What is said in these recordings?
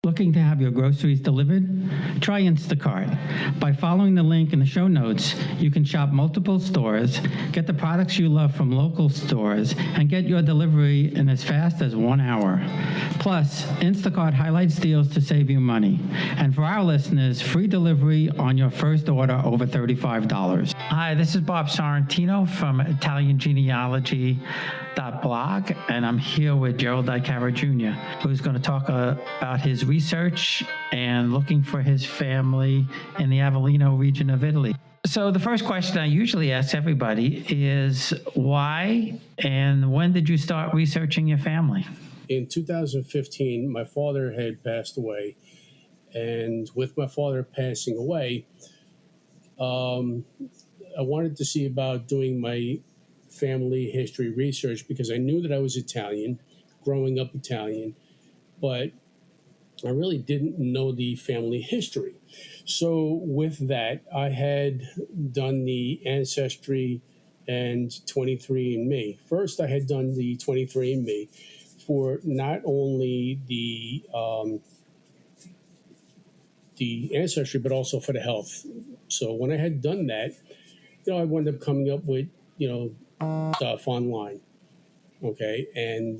Looking to have your groceries delivered? Try Instacart. By following the link in the show notes, you can shop multiple stores, get the products you love from local stores, and get your delivery in as fast as 1 hour. Plus, Instacart highlights deals to save you money. And for our listeners, free delivery on your first order over $35. Hi, this is Bob Sorrentino from ItalianGenealogy.blog, and I'm here with Gerald Dichiara Jr., who's going to talk about his research and looking for his family in the Avellino region of Italy. So the first question I usually ask everybody is why and when did you start researching your family? In 2015, my father had passed away, and with my father passing away, I wanted to see about doing my family history research because I knew that I was Italian, growing up Italian, but I really didn't know the family history. So with that, I had done the Ancestry and 23andMe. First, I had done the 23andMe for not only the Ancestry, but also for the health. So when I had done that, I wound up coming up with, stuff online. Okay. And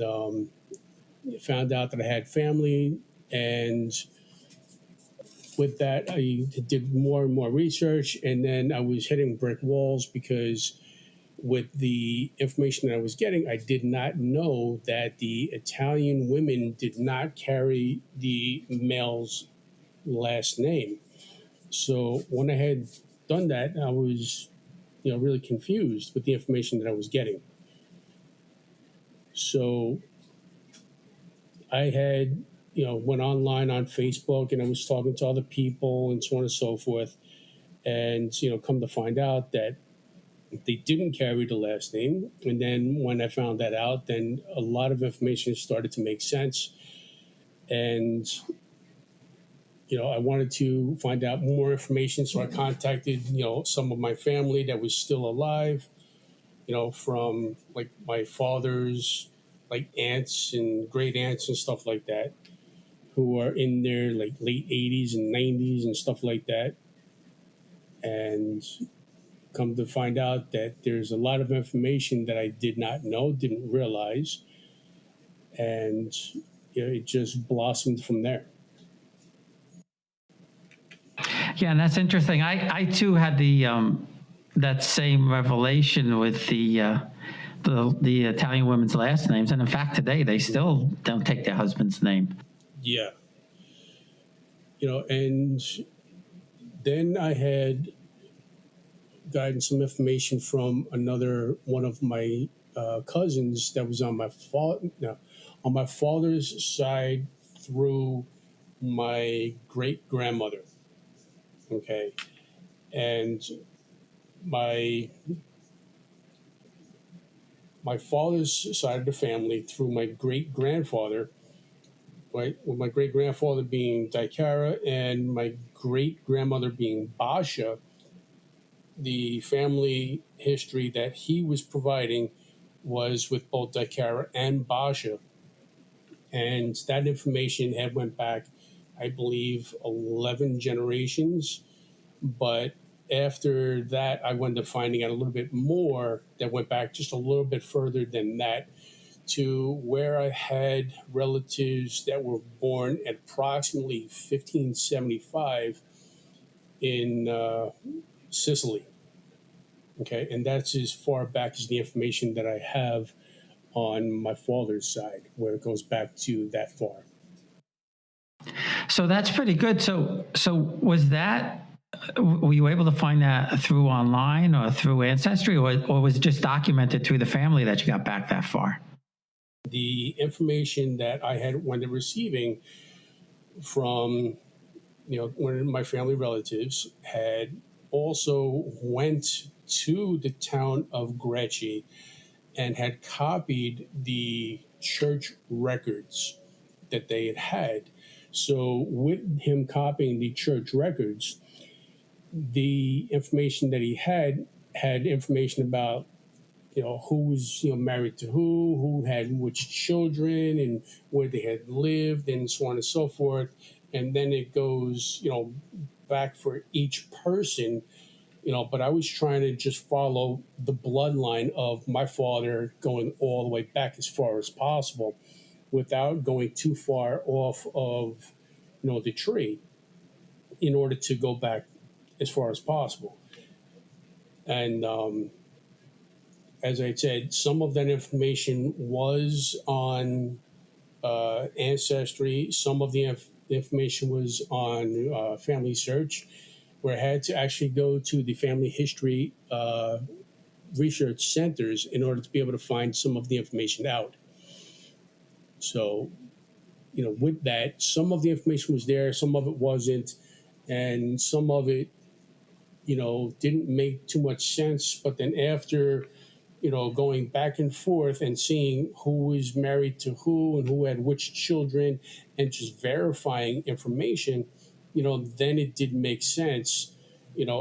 found out that I had family. And with that, I did more and more research. And then I was hitting brick walls because with the information that I was getting, I did not know that the Italian women did not carry the male's last name. So when I had done that, I was really confused with the information that I was getting. So I had, went online on Facebook and I was talking to other people and so on and so forth. And, come to find out that they didn't carry the last name. And then when I found that out, then a lot of information started to make sense. And I wanted to find out more information, so I contacted, some of my family that was still alive, from like my father's like aunts and great aunts and stuff like that, who are in their like late 80s and 90s and stuff like that. And come to find out that there's a lot of information that I did not know, didn't realize, and it just blossomed from there. Yeah, and that's interesting. I too had the that same revelation with the Italian women's last names, and in fact, today they still don't take their husband's name. Yeah, and then I had gotten some information from one of my cousins that was on my father's side through my great grandmother. Okay, and my father's side of the family through my great grandfather, right? With my great grandfather being Dichiara and my great grandmother being Basha, the family history that he was providing was with both Dichiara and Basha, and that information had went back, I believe, 11 generations. But after that, I wound up finding out a little bit more that went back just a little bit further than that, to where I had relatives that were born at approximately 1575 in Sicily. Okay, and that's as far back as the information that I have on my father's side, where it goes back to that far. So that's pretty good. So was that, were you able to find that through online or through Ancestry, or was it just documented through the family that you got back that far? The information that I had wound up receiving from, one of my family relatives had also went to the town of Greci and had copied the church records that they had. So with him copying the church records, the information that he had information about who was married to who had which children, and where they had lived, and so on and so forth. And then it goes back for each person. But I was trying to just follow the bloodline of my father, going all the way back as far as possible, without going too far off of the tree, in order to go back as far as possible. And as I said, some of that information was on Ancestry. Some of the information was on Family Search, where I had to actually go to the family history research centers in order to be able to find some of the information out. So, with that, some of the information was there, some of it wasn't, and some of it, didn't make too much sense. But then after, going back and forth and seeing who is married to who and who had which children, and just verifying information, then it did make sense,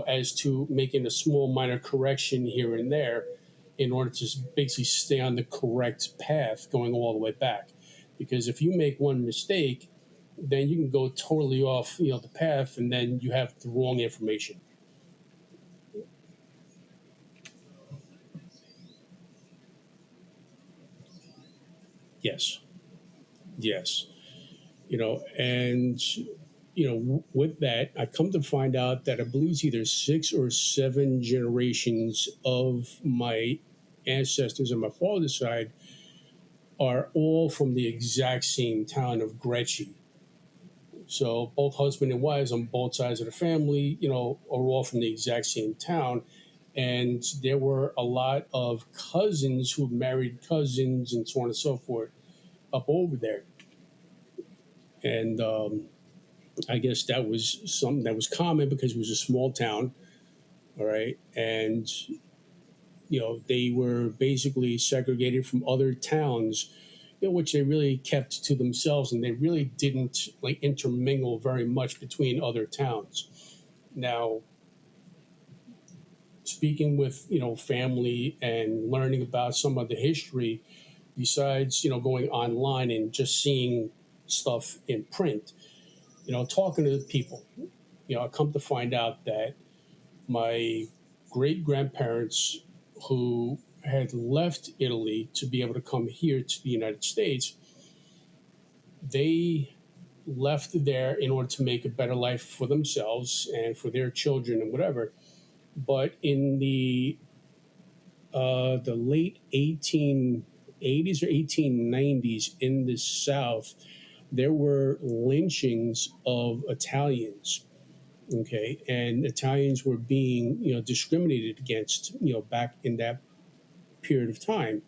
as to making a small minor correction here and there, in order to basically stay on the correct path going all the way back. Because if you make one mistake, then you can go totally off, the path, and then you have the wrong information. Yes. Yes. And with that, I come to find out that I believe it's either 6 or 7 generations of my ancestors on my father's side are all from the exact same town of Greci. So both husband and wives on both sides of the family, are all from the exact same town. And there were a lot of cousins who married cousins, and so on and so forth, up over there. And I guess that was something that was common because it was a small town. All right. And, they were basically segregated from other towns, which they really kept to themselves, and they really didn't like intermingle very much between other towns. Now, speaking with, family and learning about some of the history, besides, going online and just seeing stuff in print, talking to people, I come to find out that my great grandparents, who had left Italy to be able to come here to the United States, they left there in order to make a better life for themselves and for their children and whatever. But in the late 1880s or 1890s in the South, there were lynchings of Italians. Okay, and Italians were being, discriminated against, back in that period of time.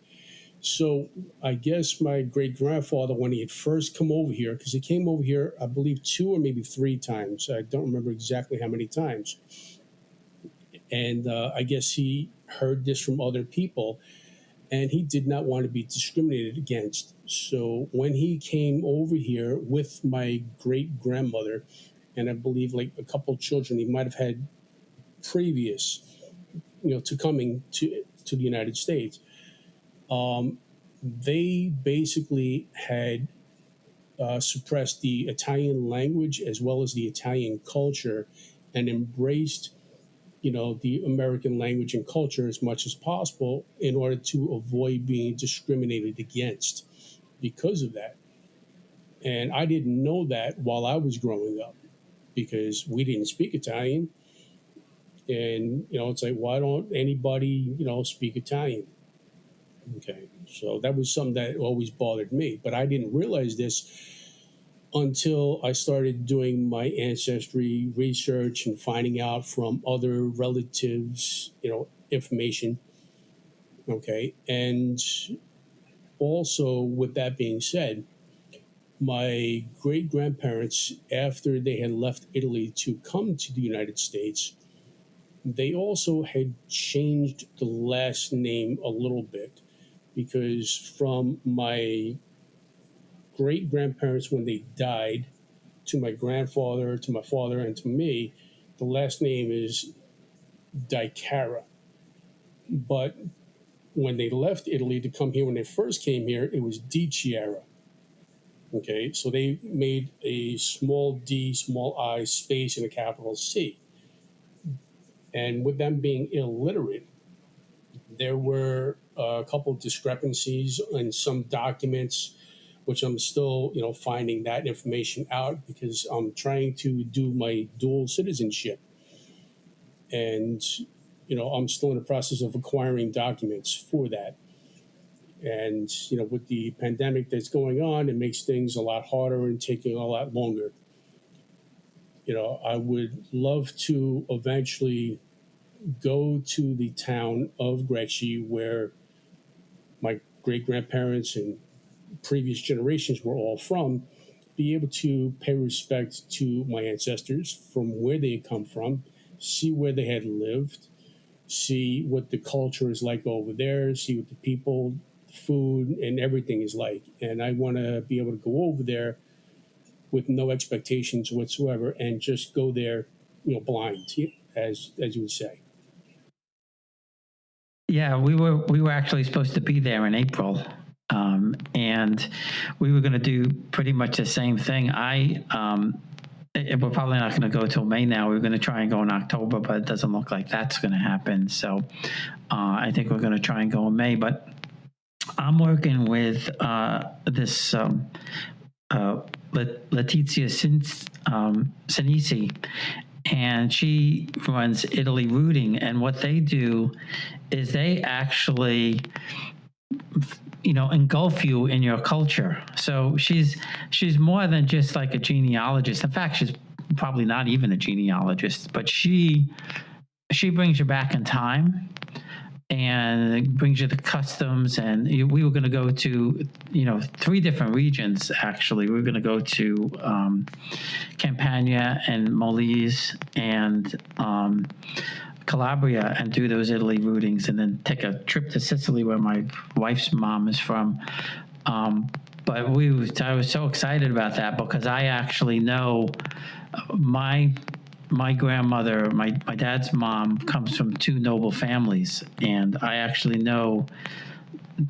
So I guess my great grandfather, when he had first come over here, because he came over here, I believe 2 or maybe 3 times. I don't remember exactly how many times. And I guess he heard this from other people, and he did not want to be discriminated against. So when he came over here with my great grandmother, and I believe like a couple children he might have had previous, to coming to the United States, they basically had suppressed the Italian language as well as the Italian culture, and embraced, the American language and culture as much as possible in order to avoid being discriminated against because of that. And I didn't know that while I was growing up, because we didn't speak Italian. And, it's like, why don't anybody, speak Italian? Okay. So that was something that always bothered me. But I didn't realize this until I started doing my ancestry research and finding out from other relatives, information. Okay. And also, with that being said, my great grandparents, after they had left Italy to come to the United States, they also had changed the last name a little bit, because from my great grandparents, when they died, to my grandfather, to my father, and to me, the last name is Dichiara. But when they left Italy to come here, when they first came here, it was Dichiara. Okay, so they made a small d, small I space and a capital C. And with them being illiterate, there were a couple of discrepancies in some documents, which I'm still, finding that information out because I'm trying to do my dual citizenship. And, I'm still in the process of acquiring documents for that. And, with the pandemic that's going on, it makes things a lot harder and taking a lot longer. I would love to eventually go to the town of Greci where my great grandparents and previous generations were all from, be able to pay respect to my ancestors from where they had come from, see where they had lived, see what the culture is like over there, see what the people, food, and everything is like. And I want to be able to go over there with no expectations whatsoever and just go there, blind, as you would say. Yeah, we were actually supposed to be there in April, and we were going to do pretty much the same thing. We're probably not going to go till May now. We're going to try and go in October, but it doesn't look like that's going to happen. So I think we're going to try and go in May. But I'm working with this Letizia Sinisi, and she runs Italy Rooting. And what they do is they actually, engulf you in your culture. So she's more than just like a genealogist. In fact, she's probably not even a genealogist, but she brings you back in time and brings you the customs. And we were going to go to, 3 different regions, actually. We were going to go to Campania and Molise and Calabria and do those Italy routings, and then take a trip to Sicily where my wife's mom is from. But I was so excited about that because I actually know my grandmother, my dad's mom, comes from 2 noble families, and I actually know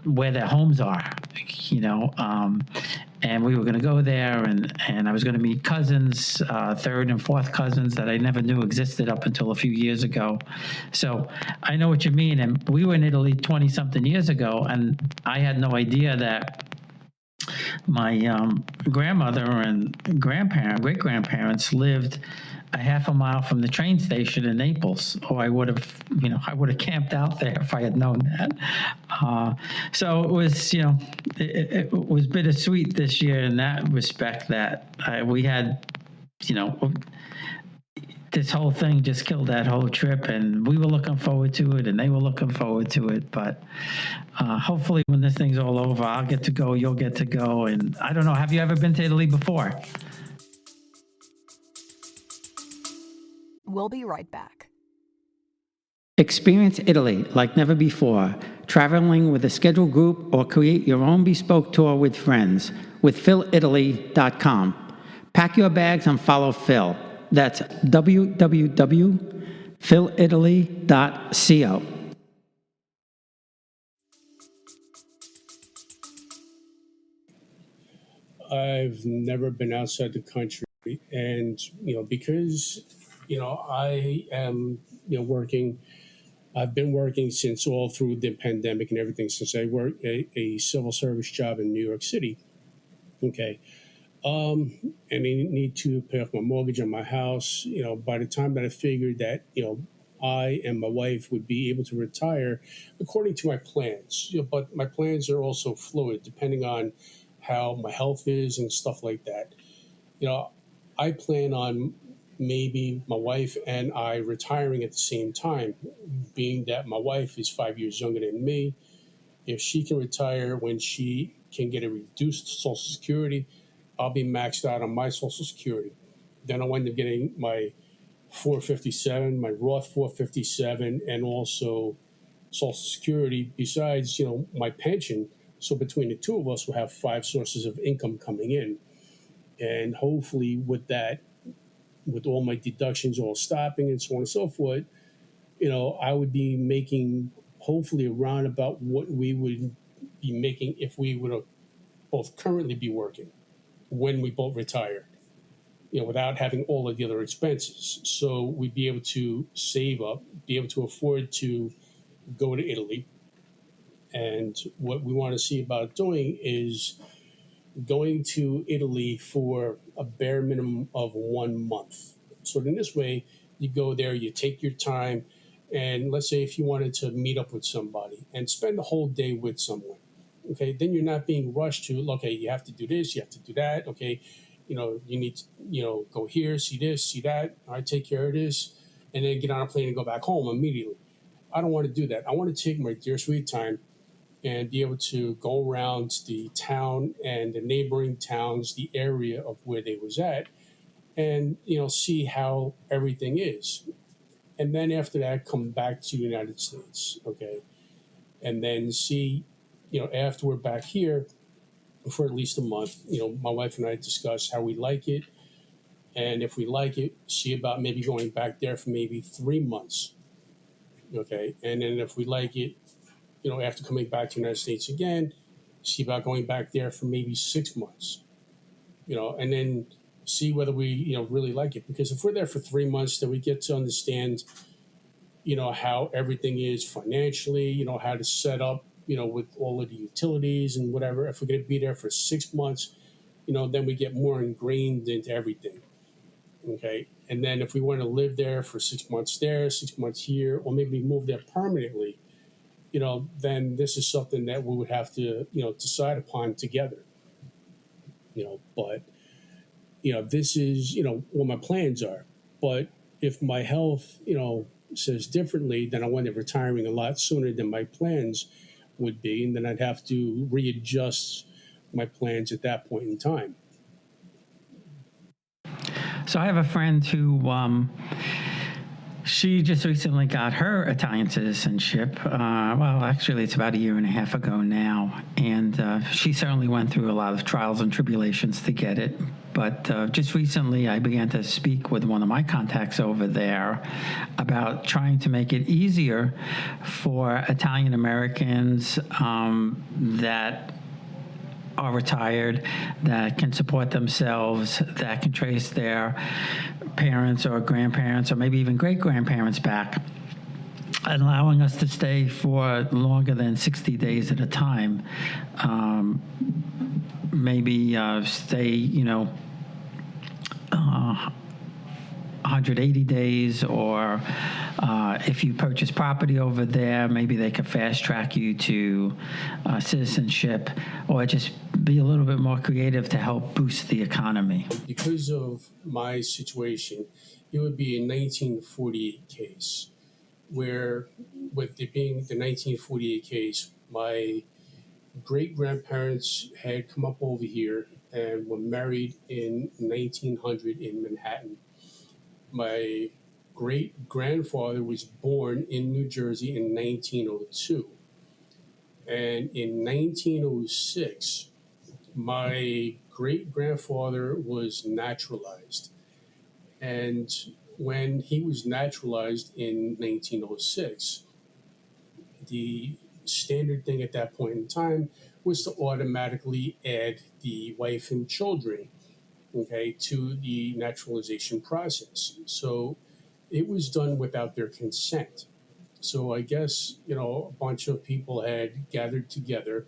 where their homes are, and we were going to go there, and I was going to meet cousins, 3rd and 4th cousins that I never knew existed up until a few years ago. So I know what you mean. And we were in Italy 20 something years ago, and I had no idea that my grandmother and great grandparents lived a half a mile from the train station in Naples, or I would have camped out there if I had known that. So it was, it was bittersweet this year in that respect that we had, this whole thing just killed that whole trip, and we were looking forward to it, and they were looking forward to it. But hopefully, when this thing's all over, I'll get to go, you'll get to go, and I don't know. Have you ever been to Italy before? We'll be right back. Experience Italy like never before, traveling with a scheduled group or create your own bespoke tour with friends with PhilItaly.com. Pack your bags and follow Phil. That's www.philitaly.co. I've never been outside the country, and because I am working. I've been working since all through the pandemic and everything. Since I worked a civil service job in New York City. Okay, and I need to pay off my mortgage on my house. By the time that I figured that I and my wife would be able to retire, according to my plans. But my plans are also fluid depending on how my health is and stuff like that. I plan on maybe my wife and I retiring at the same time, being that my wife is 5 years younger than me. If she can retire when she can get a reduced Social Security, I'll be maxed out on my Social Security. Then I'll end up getting my 457, my Roth 457, and also Social Security besides, my pension. So between the 2 of us, we'll have 5 sources of income coming in. And hopefully with that, with all my deductions all stopping and so on and so forth, I would be making hopefully around about what we would be making if we would have both currently be working when we both retire, without having all of the other expenses. So we'd be able to save up, be able to afford to go to Italy. And what we want to see about doing is going to Italy for a bare minimum of 1 month. So in this way, you go there, you take your time, and let's say if you wanted to meet up with somebody and spend the whole day with someone, okay, then you're not being rushed to, okay, you have to do this, you have to do that, okay, you need to, go here, see this, see that, all right, take care of this, and then get on a plane and go back home immediately. I don't want to do that. I want to take my dear sweet time and be able to go around the town and the neighboring towns, the area of where they was at, and see how everything is. And then after that, come back to the United States, okay, and then see, after we're back here for at least a month, my wife and I discuss how we like it, and if we like it, see about maybe going back there for maybe 3 months, okay, and then if we like it, after coming back to the United States again, see about going back there for maybe 6 months, and then see whether we, really like it. Because if we're there for 3 months, then we get to understand, how everything is financially, how to set up, with all of the utilities and whatever. If we're going to be there for 6 months, then we get more ingrained into everything. Okay. And then if we want to live there for 6 months there, 6 months here, or maybe move there permanently, then this is something that we would have to, decide upon together. But, this is, what my plans are. But if my health, says differently, then I wind up retiring a lot sooner than my plans would be. And then I'd have to readjust my plans at that point in time. So I have a friend who she just recently got her Italian citizenship. Well, actually, it's about a year and a half ago now. And she certainly went through a lot of trials and tribulations to get it. But just recently, I began to speak with one of my contacts over there about trying to make it easier for Italian Americans that are retired, that can support themselves, that can trace their parents or grandparents or maybe even great-grandparents back, allowing us to stay for longer than 60 days at a time. Maybe stay, 180 days, or if you purchase property over there, maybe they could fast track you to citizenship, or just be a little bit more creative to help boost the economy. Because of my situation, it would be a 1948 case, where with it being the 1948 case, my great-grandparents had come up over here and were married in 1900 in Manhattan. My great-grandfather was born in New Jersey in 1902. And in 1906, my great-grandfather was naturalized. And when he was naturalized in 1906, the standard thing at that point in time was to automatically add the wife and children, okay, to the naturalization process. So it was done without their consent. So I guess, a bunch of people had gathered together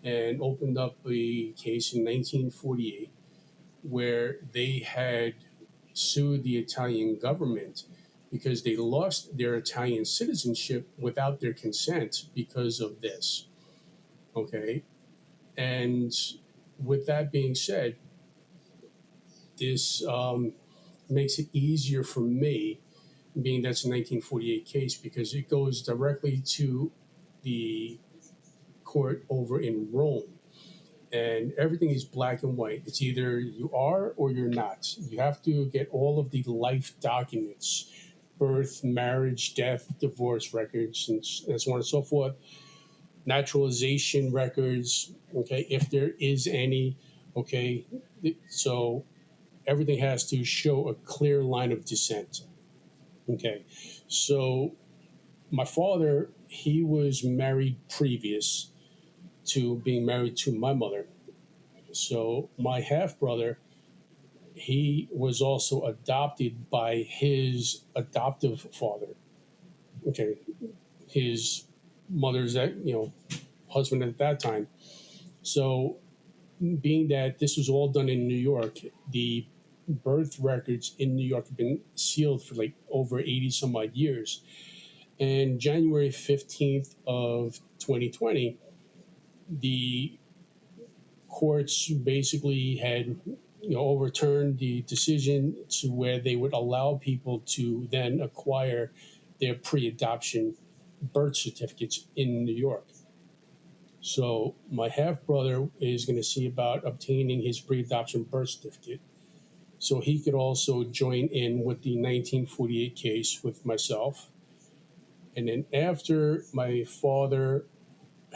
and opened up a case in 1948 where they had sued the Italian government because they lost their Italian citizenship without their consent because of this. Okay. And with that being said, this makes it easier for me, being that's a 1948 case, because it goes directly to the court over in Rome. And everything is black and white. It's either you are or you're not. You have to get all of the life documents, birth, marriage, death, divorce records, and so on and so forth, naturalization records, okay, if there is any, okay. So everything has to show a clear line of descent. Okay, so my father, he was married previous to being married to my mother. So my half brother, he was also adopted by his adoptive father. Okay, his mother's husband at that time. So being that this was all done in New York, the birth records in New York have been sealed for like over 80 some odd years. And January 15th of 2020, the courts basically had overturned the decision to where they would allow people to then acquire their pre-adoption birth certificates in New York. So my half brother is going to see about obtaining his pre-adoption birth certificate, so he could also join in with the 1948 case with myself. And then after my father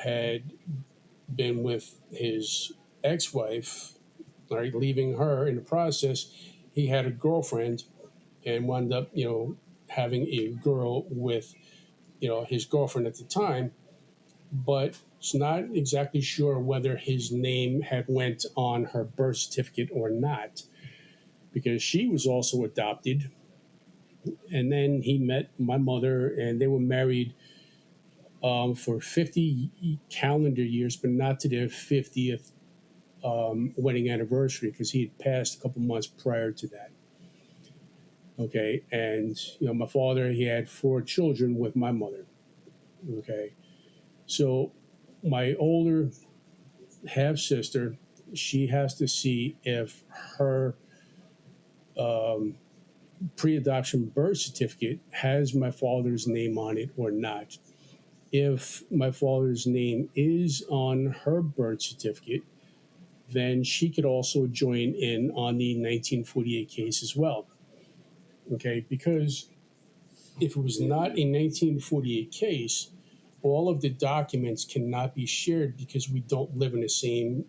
had been with his ex-wife, all right, leaving her in the process, he had a girlfriend and wound up, having a girl with, his girlfriend at the time, but it's not exactly sure whether his name had went on her birth certificate or not, because she was also adopted. And then he met my mother, and they were married for 50 calendar years, but not to their 50th wedding anniversary, because he had passed a couple months prior to that. Okay, and my father, he had 4 children with my mother. Okay, so my older half sister, she has to see if her pre-adoption birth certificate has my father's name on it or not. If my father's name is on her birth certificate, then she could also join in on the 1948 case as well. Okay, because if it was not a 1948 case, all of the documents cannot be shared because we don't live in the same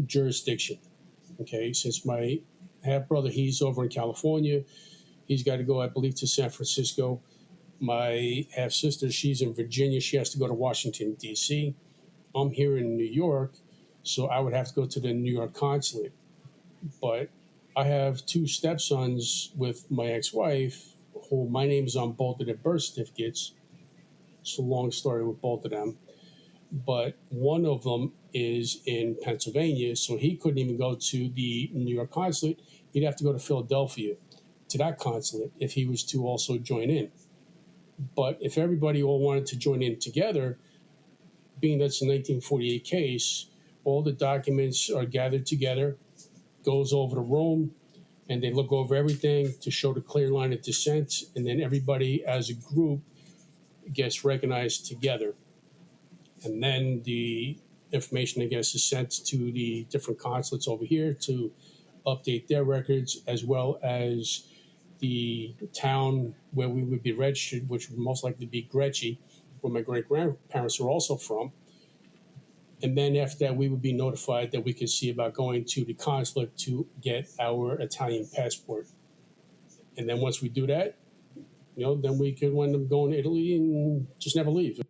jurisdiction. Okay, since my half brother, he's over in California, he's got to go, I believe, to San Francisco. My half sister, she's in Virginia, she has to go to Washington, D.C. I'm here in New York, so I would have to go to the New York consulate. But I have 2 stepsons with my ex-wife, who my name's on both of their birth certificates. It's a long story with both of them. But one of them is in Pennsylvania, so he couldn't even go to the New York consulate. He'd have to go to Philadelphia to that consulate if he was to also join in. But if everybody all wanted to join in together, being that's a 1948 case, all the documents are gathered together, goes over to Rome, and they look over everything to show the clear line of descent, and then everybody as a group gets recognized together. And then the information, I guess, is sent to the different consulates over here to update their records, as well as the town where we would be registered, which would most likely be Greci, where my great-grandparents were also from. And then after that, we would be notified that we could see about going to the consulate to get our Italian passport. And then once we do that, then we could wind up going to Italy and just never leave.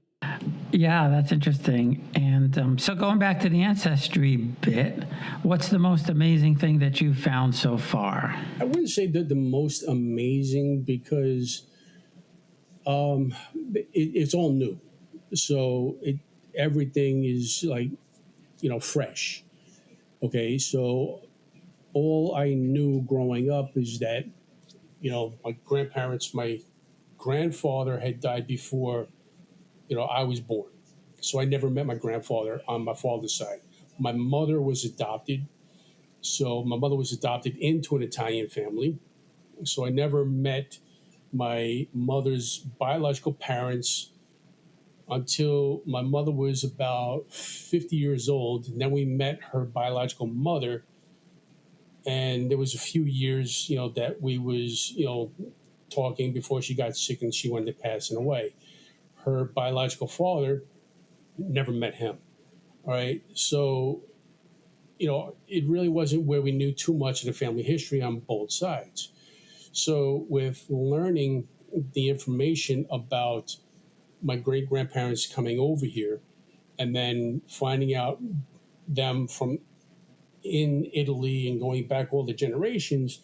Yeah, that's interesting. And so going back to the ancestry bit, what's the most amazing thing that you've found so far? I wouldn't say that the most amazing, because it's all new. So everything is like, fresh. Okay, so all I knew growing up is that, my grandparents, my grandfather had died before, I was born. So I never met my grandfather on my father's side. My mother was adopted. So my mother was adopted into an Italian family. So I never met my mother's biological parents until my mother was about 50 years old. And then we met her biological mother. And there was a few years, that we was, talking before she got sick and she wound up passing away. Her biological father, never met him. All right. So, it really wasn't where we knew too much of the family history on both sides. So with learning the information about my great grandparents coming over here, and then finding out them from in Italy and going back all the generations,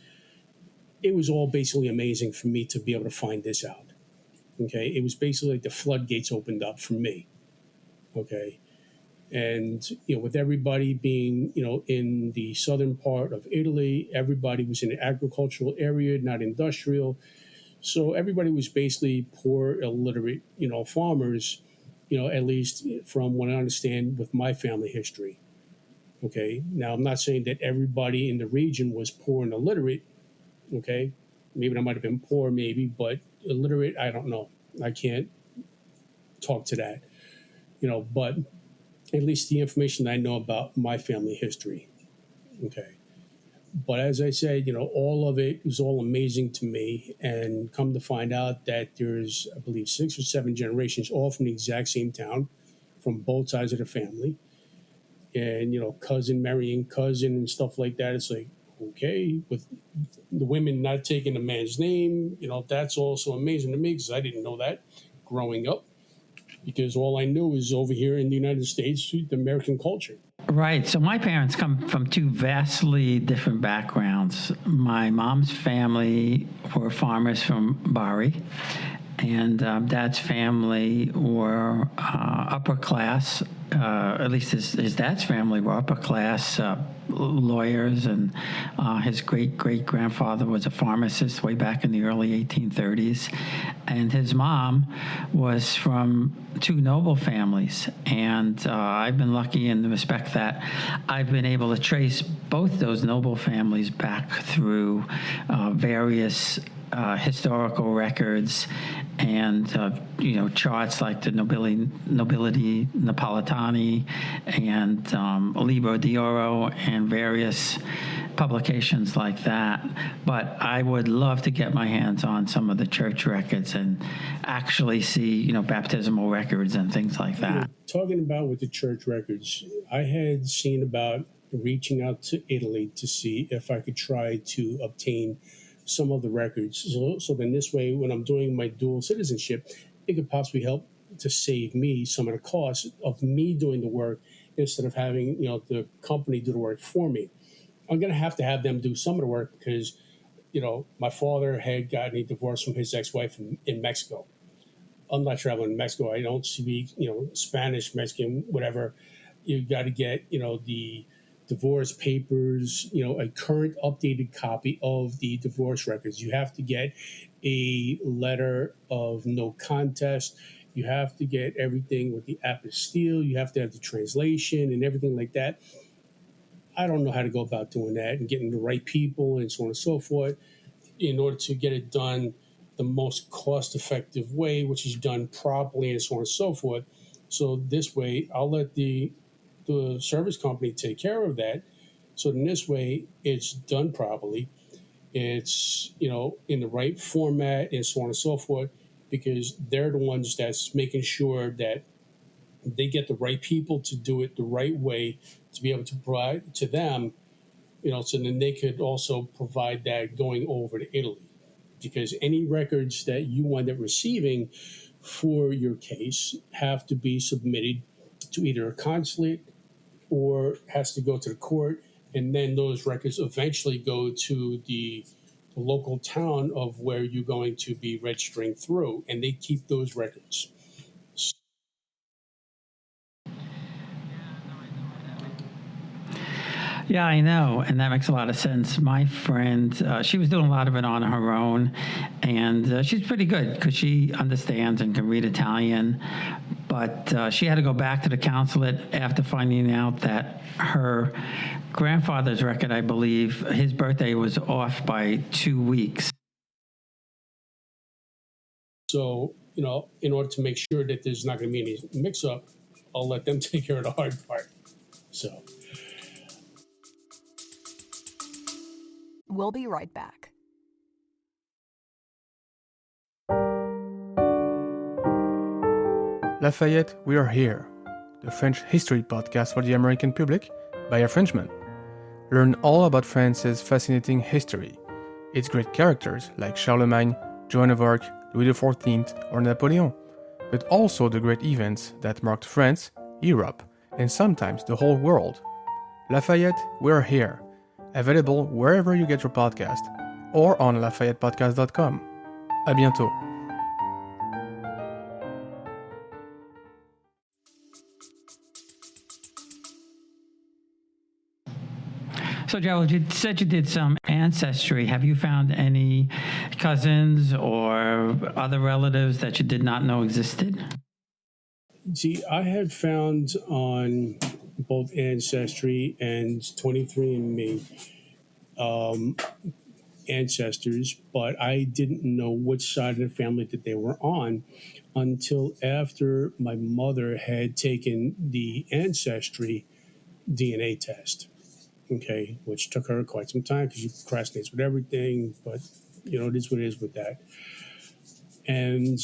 it was all basically amazing for me to be able to find this out. Okay, it was basically like the floodgates opened up for me. Okay, and with everybody being in the southern part of Italy, everybody was in an agricultural area, not industrial. So everybody was basically poor, illiterate, farmers. At least from what I understand with my family history. Okay, now I'm not saying that everybody in the region was poor and illiterate. Okay, maybe I might have been poor, maybe, but illiterate, I don't know. I can't talk to that. But at least the information I know about my family history. Okay. But as I said, all of it was all amazing to me. And come to find out that there's, I believe, 6 or 7 generations, all from the exact same town, from both sides of the family. And, cousin marrying cousin and stuff like that. It's like, okay, with the women not taking the man's name, that's also amazing to me because I didn't know that growing up. Because all I knew is over here in the United States, the American culture. Right. So my parents come from 2 vastly different backgrounds. My mom's family were farmers from Bari, and Dad's family were upper class. At least his dad's family were upper class lawyers, and his great-great-grandfather was a pharmacist way back in the early 1830s. And his mom was from 2 noble families. And I've been lucky in the respect that I've been able to trace both those noble families back through various historical records and charts like the Nobility Napolitani and Libro d'Oro and various publications like that. But I would love to get my hands on some of the church records and actually see baptismal records and things like that. Talking about with the church records, I had seen about reaching out to Italy to see if I could try to obtain some of the records. So then this way, when I'm doing my dual citizenship, it could possibly help to save me some of the costs of me doing the work instead of having, the company do the work for me. I'm going to have them do some of the work because, my father had gotten a divorce from his ex-wife in Mexico. I'm not traveling to Mexico. I don't speak, Spanish, Mexican, whatever. You got to get, the divorce papers, a current updated copy of the divorce records. You have to get a letter of no contest. You have to get everything with the apostille. You have to have the translation and everything like that. I don't know how to go about doing that and getting the right people and so on and so forth in order to get it done the most cost-effective way, which is done properly and so on and so forth. So this way, I'll let the service company take care of that. So in this way, it's done properly. It's, in the right format and so on and so forth, because they're the ones that's making sure that they get the right people to do it the right way to be able to provide to them, so then they could also provide that going over to Italy. Because any records that you wind up receiving for your case have to be submitted to either a consulate or has to go to the court, and then those records eventually go to the local town of where you're going to be registering through, and they keep those records. Yeah, I know, and that makes a lot of sense. My friend, she was doing a lot of it on her own, and she's pretty good because she understands and can read Italian, but she had to go back to the consulate after finding out that her grandfather's record, I believe, his birthday was off by 2 weeks. So, in order to make sure that there's not going to be any mix-up, I'll let them take care of the hard part. So... We'll be right back. Lafayette, we are here. The French history podcast for the American public by a Frenchman. Learn all about France's fascinating history, its great characters like Charlemagne, Joan of Arc, Louis XIV, or Napoleon. but also the great events that marked France, Europe, and sometimes the whole world. Lafayette, we're here. Available wherever you get your podcast or on LafayettePodcast.com. À bientôt. So, Gerald, you said you did some ancestry. Have you found any cousins or other relatives that you did not know existed? See, I had found on both Ancestry and 23andMe ancestors, but I didn't know which side of the family that they were on until after my mother had taken the Ancestry DNA test. Okay, which took her quite some time because she procrastinates with everything, but it is what it is with that. And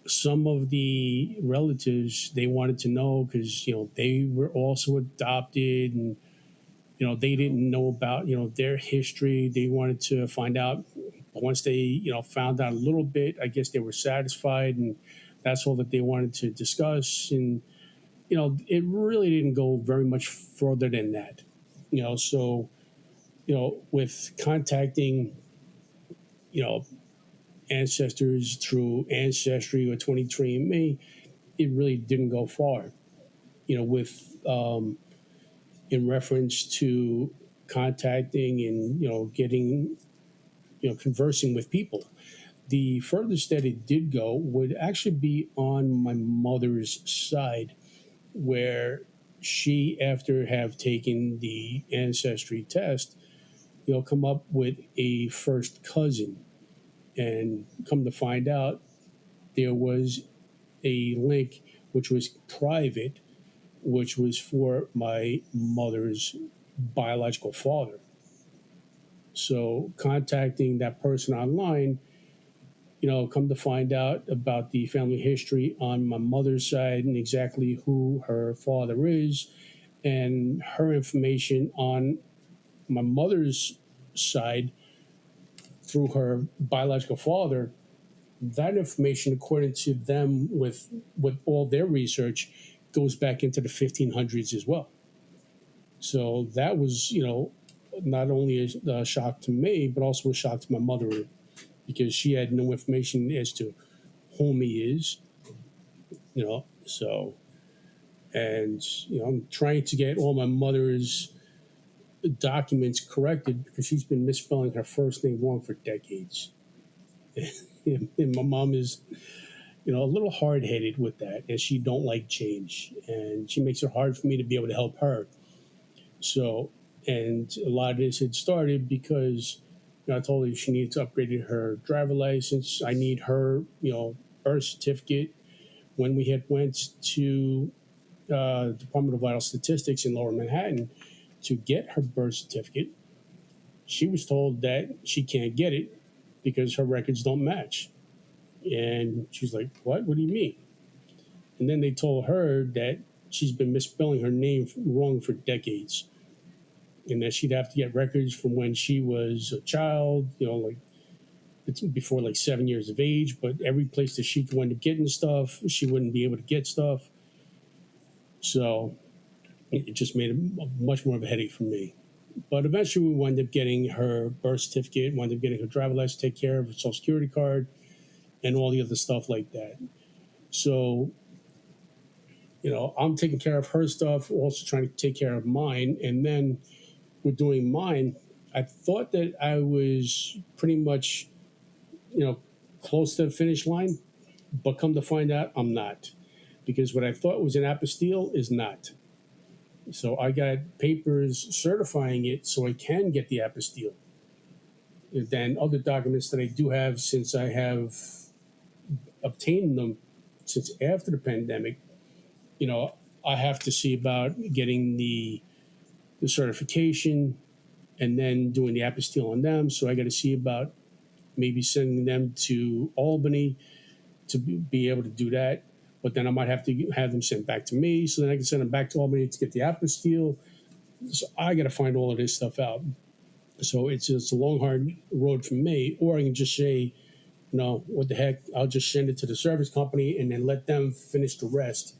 some of the relatives, they wanted to know because they were also adopted, and they didn't know about their history. They wanted to find out. Once they found out a little bit, I guess they were satisfied, and that's all that they wanted to discuss. And it really didn't go very much further than that. So with contacting ancestors through Ancestry or 23andMe, it really didn't go far. With in reference to contacting and getting conversing with people, the furthest that it did go would actually be on my mother's side, where she, after have taken the Ancestry test, come up with a first cousin. And come to find out, there was a link which was private, which was for my mother's biological father. So contacting that person online, come to find out about the family history on my mother's side and exactly who her father is, and her information on my mother's side through her biological father. That information, according to them, with all their research, goes back into the 1500s as well. So that was, not only a shock to me, but also a shock to my mother, because she had no information as to whom he is. So, and I'm trying to get all my mother's documents corrected because she's been misspelling her first name wrong for decades. And my mom is, a little hard-headed with that, and she don't like change, and she makes it hard for me to be able to help her. So, and a lot of this had started because I told her she needed to upgrade her driver license. I need her, birth certificate. When we had went to Department of Vital Statistics in Lower Manhattan to get her birth certificate, she was told that she can't get it because her records don't match. And she's like, what? What do you mean? And then they told her that she's been misspelling her name wrong for decades, and that she'd have to get records from when she was a child, like it's before like 7 years of age. But every place that she could wind up getting stuff, she wouldn't be able to get stuff. So it just made it much more of a headache for me. But eventually we wound up getting her birth certificate, wound up getting her driver's license, take care of her social security card, and all the other stuff like that. So, I'm taking care of her stuff, also trying to take care of mine. And then with doing mine, I thought that I was pretty much, close to the finish line, but come to find out I'm not. Because what I thought was an apostille is not. So I got papers certifying it so I can get the apostille. And then other documents that I do have, since I have obtained them since after the pandemic, I have to see about getting the certification and then doing the apostille on them. So I got to see about maybe sending them to Albany to be able to do that. But then I might have to have them sent back to me, so then I can send them back to Albany to get the apostille. So I got to find all of this stuff out. So it's a long, hard road for me. Or I can just say, no, what the heck? I'll just send it to the service company and then let them finish the rest,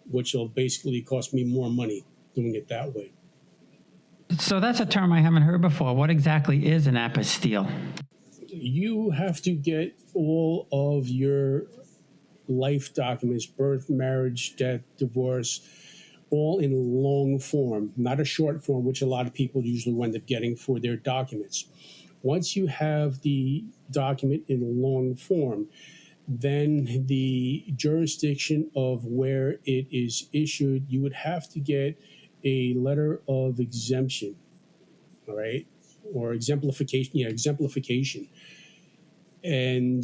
which will basically cost me more money doing it that way. So that's a term I haven't heard before. What exactly is an apostille? You have to get all of your life documents, birth, marriage, death, divorce, all in long form, not a short form, which a lot of people usually wind up getting for their documents. Once you have the document in long form, then the jurisdiction of where it is issued, you would have to get a letter of exemption, all right, or exemplification. Yeah, exemplification. And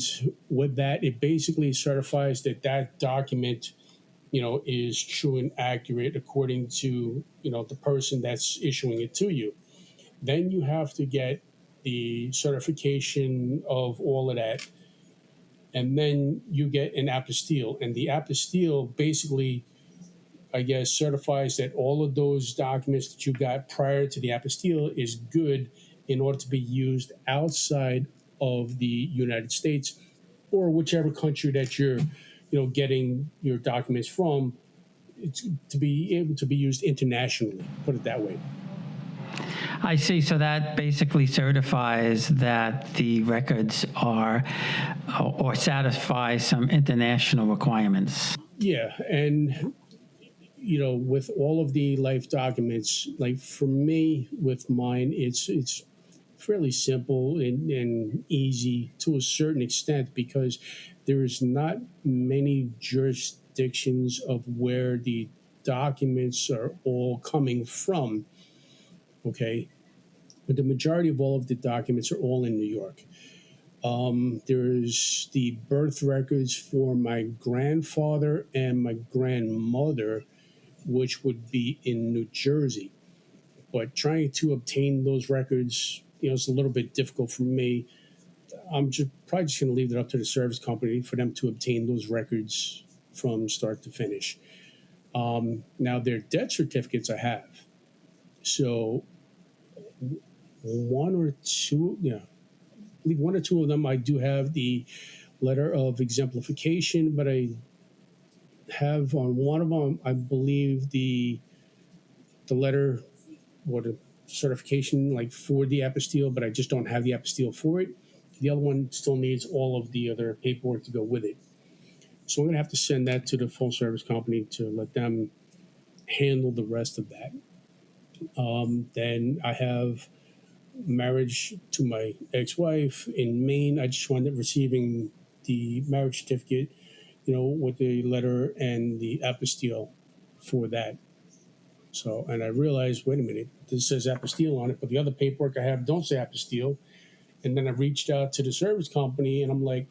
with that, it basically certifies that that document, is true and accurate according to, the person that's issuing it to you. Then you have to get the certification of all of that. And then you get an apostille. And the apostille basically, I guess, certifies that all of those documents that you got prior to the apostille is good in order to be used outside of the United States or whichever country that you're, getting your documents from. It's to be able to be used internationally, put it that way. I see. So that basically certifies that the records are or satisfy some international requirements. Yeah, and with all of the life documents, like for me with mine, it's fairly simple and easy to a certain extent because there's not many jurisdictions of where the documents are all coming from. Okay, but the majority of all of the documents are all in New York. There's the birth records for my grandfather and my grandmother, which would be in New Jersey. But trying to obtain those records, it's a little bit difficult for me. I'm probably just going to leave it up to the service company for them to obtain those records from start to finish. Now, their death certificates I have. So one or two of them, I do have the letter of exemplification, but I have on one of them, I believe the letter or the certification like for the apostille, but I just don't have the apostille for it. The other one still needs all of the other paperwork to go with it. So I'm going to have to send that to the full service company to let them handle the rest of that. Then I have marriage to my ex-wife in Maine. I just wound up receiving the marriage certificate, with the letter and the apostille for that. So, and I realized, wait a minute, this says apostille on it, but the other paperwork I have don't say apostille. And then I reached out to the service company and I'm like,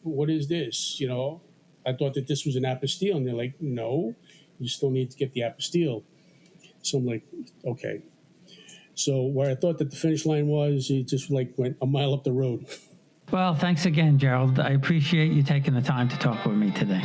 what is this? I thought that this was an apostille. And they're like, no, you still need to get the apostille. So I'm like, okay. So where I thought that the finish line was, it just went a mile up the road. Well, thanks again, Gerald. I appreciate you taking the time to talk with me today.